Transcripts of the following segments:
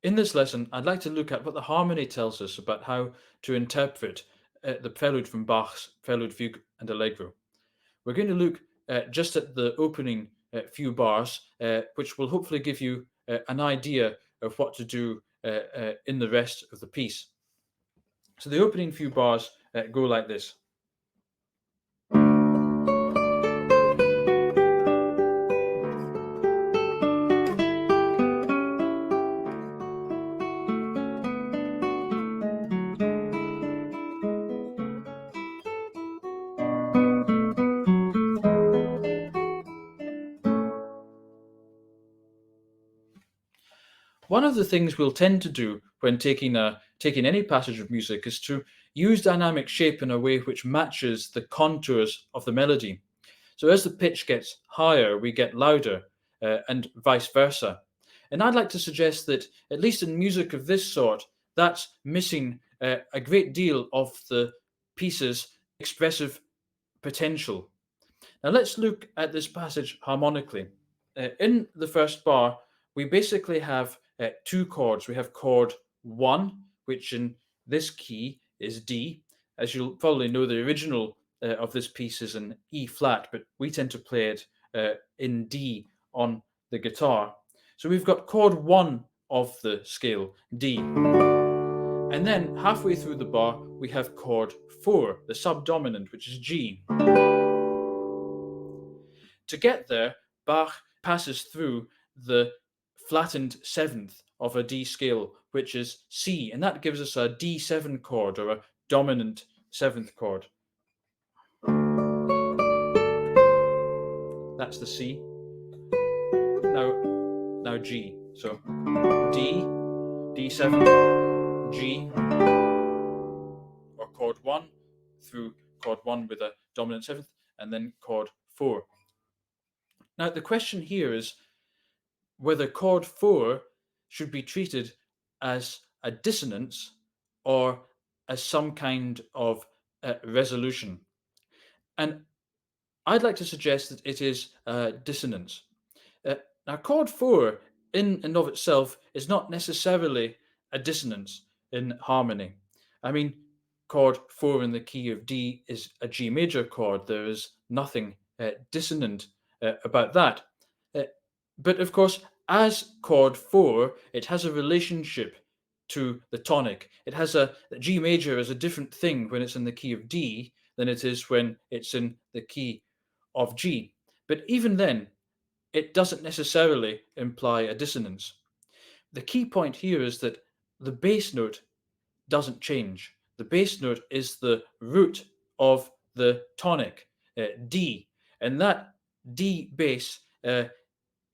In this lesson, I'd like to look at what the harmony tells us about how to interpret the prelude from Bach's Prelude, Fugue and Allegro. We're going to look just at the opening few bars, which will hopefully give you an idea of what to do in the rest of the piece. So the opening few bars go like this. One of the things we'll tend to do when taking any passage of music is to use dynamic shape in a way which matches the contours of the melody. So as the pitch gets higher, we get louder, and vice versa. And I'd like to suggest that, at least in music of this sort, that's missing a great deal of the piece's expressive potential. Now let's look at this passage harmonically. In the first bar, we basically have two chords. We have chord 1, which in this key is D. As you'll probably know, the original of this piece is an E flat, but we tend to play it in D on the guitar. So we've got chord 1 of the scale, D. And then halfway through the bar, we have chord 4, the subdominant, which is G. To get there, Bach passes through the flattened seventh of a D scale, which is C, and that gives us a D7 chord, or a dominant seventh chord. That's the C. Now G. So D, D7, G, or chord 1 through chord 1 with a dominant seventh, and then chord 4. Now the question here is whether chord 4 should be treated as a dissonance or as some kind of resolution. And I'd like to suggest that it is dissonance. Now, chord 4 in and of itself is not necessarily a dissonance in harmony. I mean, chord 4 in the key of D is a G major chord. There is nothing dissonant about that. But of course, as chord 4, it has a relationship to the tonic. It has a G major is a different thing when it's in the key of D than it is when it's in the key of G. But even then, it doesn't necessarily imply a dissonance. The key point here is that the bass note doesn't change. The bass note is the root of the tonic, D, and that D bass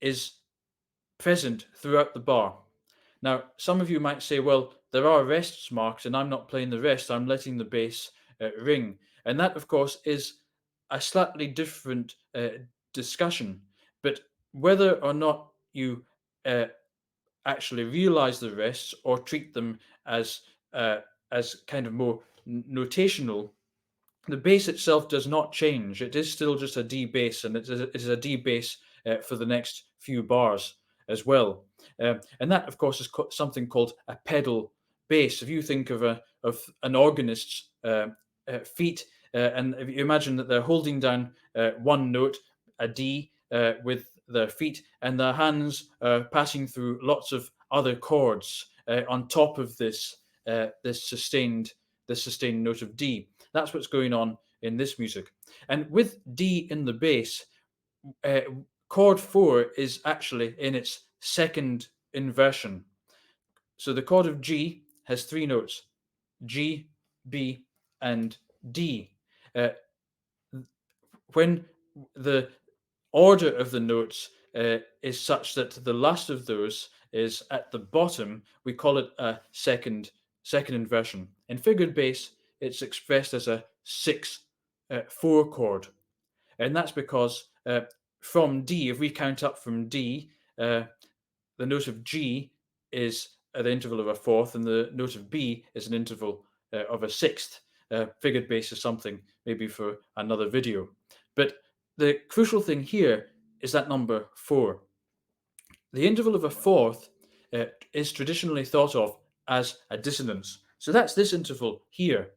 is present throughout the bar. Now, some of you might say, well, there are rests marked and I'm not playing the rest, I'm letting the bass ring. And that, of course, is a slightly different discussion. But whether or not you actually realize the rests or treat them as kind of more notational, the bass itself does not change. It is still just a D bass, and it is a D bass for the next few bars as well. And that, of course, is something called a pedal bass. If you think of an organist's feet, and if you imagine that they're holding down one note, a D, with their feet, and their hands passing through lots of other chords on top of this sustained note of D. That's what's going on in this music. And with D in the bass, chord 4 is actually in its second inversion. So the chord of G has 3 notes: G, B, and D. When the order of the notes is such that the last of those is at the bottom, we call it a second inversion. In figured bass, it's expressed as a 6/4 chord, and that's because from D, if we count up from D, the note of G is at the interval of a fourth, and the note of B is an interval of a sixth. Figured bass is something maybe for another video. But the crucial thing here is that number 4. The interval of a fourth is traditionally thought of as a dissonance. So that's this interval here,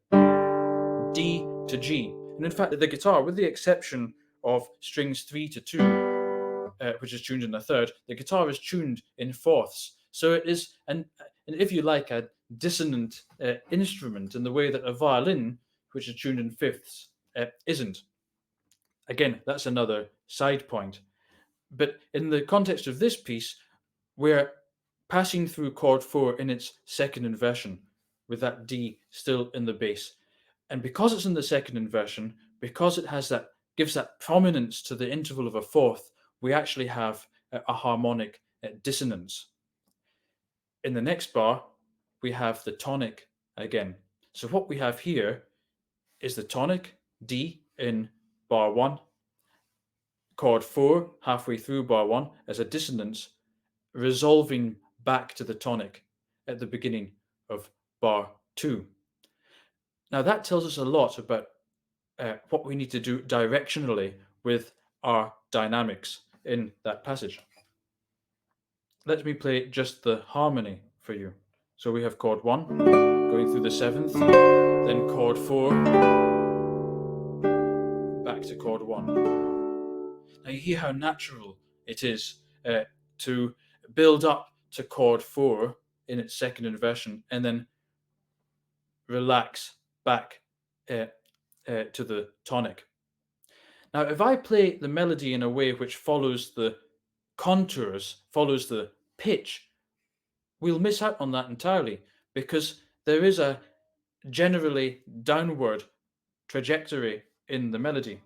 D to G. And in fact, the guitar, with the exception of strings 3 to 2, which is tuned in a third, the guitar is tuned in fourths. So it is, and if you like, a dissonant instrument in the way that a violin, which is tuned in fifths, isn't. Again, that's another side point. But in the context of this piece, we're passing through chord 4 in its second inversion, with that D still in the bass. And because it's in the second inversion, because it has that, gives that prominence to the interval of a fourth, we actually have a harmonic dissonance. In the next bar, we have the tonic again. So what we have here is the tonic D in bar 1, chord 4 halfway through bar 1 as a dissonance, resolving back to the tonic at the beginning of bar 2. Now that tells us a lot about what we need to do directionally with our dynamics in that passage. Let me play just the harmony for you. So we have chord 1 going through the 7th, then chord 4, back to chord 1. Now you hear how natural it is to build up to chord 4 in its second inversion and then relax back to the tonic. Now, if I play the melody in a way which follows the contours, follows the pitch, we'll miss out on that entirely because there is a generally downward trajectory in the melody.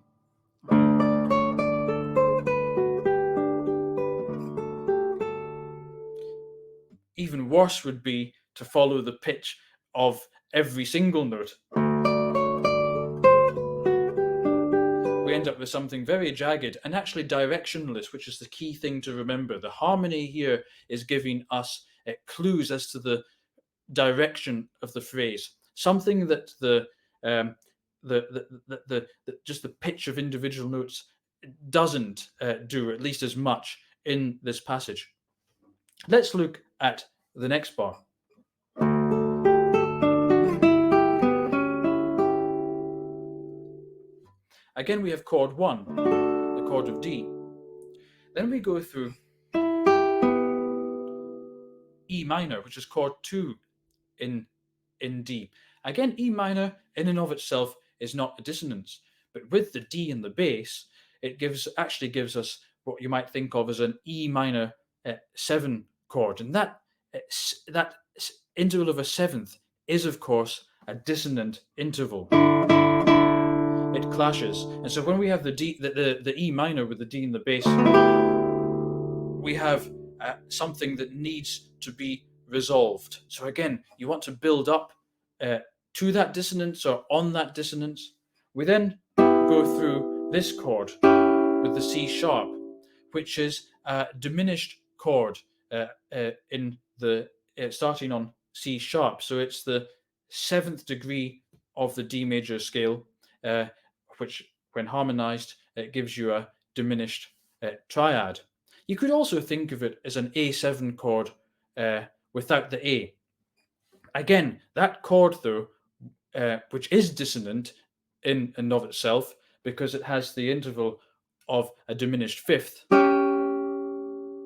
Even worse would be to follow the pitch of every single note. We end up with something very jagged and actually directionless, which is the key thing to remember. The harmony here is giving us clues as to the direction of the phrase, something that just the pitch of individual notes doesn't do, at least as much in this passage. Let's look at the next bar. Again, we have chord 1, the chord of D. Then we go through E minor, which is chord 2 in D. Again, E minor in and of itself is not a dissonance, but with the D in the bass, it actually gives us what you might think of as an E minor 7 chord, and that interval of a seventh is, of course, a dissonant interval. It clashes, and so when we have the E minor with the D in the bass, we have something that needs to be resolved. So again, you want to build up to that dissonance or on that dissonance. We then go through this chord with the C sharp, which is a diminished chord in the starting on C sharp. So it's the 7th degree of the D major scale, which, when harmonized, gives you a diminished triad. You could also think of it as an A7 chord without the A. Again, that chord, though, which is dissonant in and of itself, because it has the interval of a diminished fifth,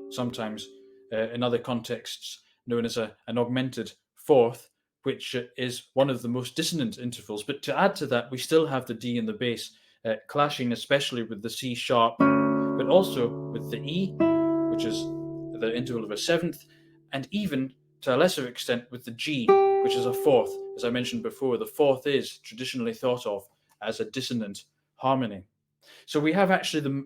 sometimes in other contexts known as an augmented fourth, which is one of the most dissonant intervals. But to add to that, we still have the D in the bass clashing especially with the C sharp, but also with the E, which is the interval of a seventh, and even to a lesser extent with the G, which is a fourth. As I mentioned before, the fourth is traditionally thought of as a dissonant harmony. So we have actually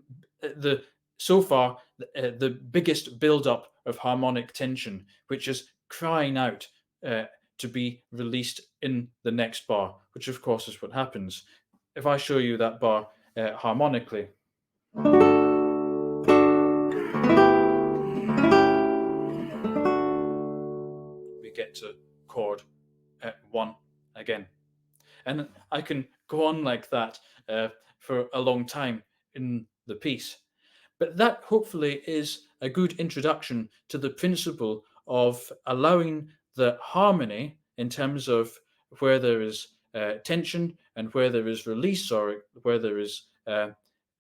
so far the biggest build-up of harmonic tension, which is crying out to be released in the next bar, which of course is what happens. If I show you that bar harmonically, we get to chord 1 again. And I can go on like that for a long time in the piece. But that hopefully is a good introduction to the principle of allowing the harmony in terms of where there is tension and where there is release, or where there is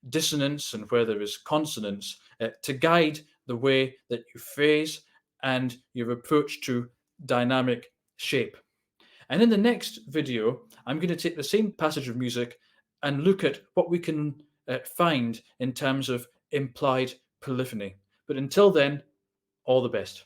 dissonance and where there is consonance, to guide the way that you phrase and your approach to dynamic shape. And in the next video, I'm going to take the same passage of music and look at what we can find in terms of implied polyphony. But until then, all the best.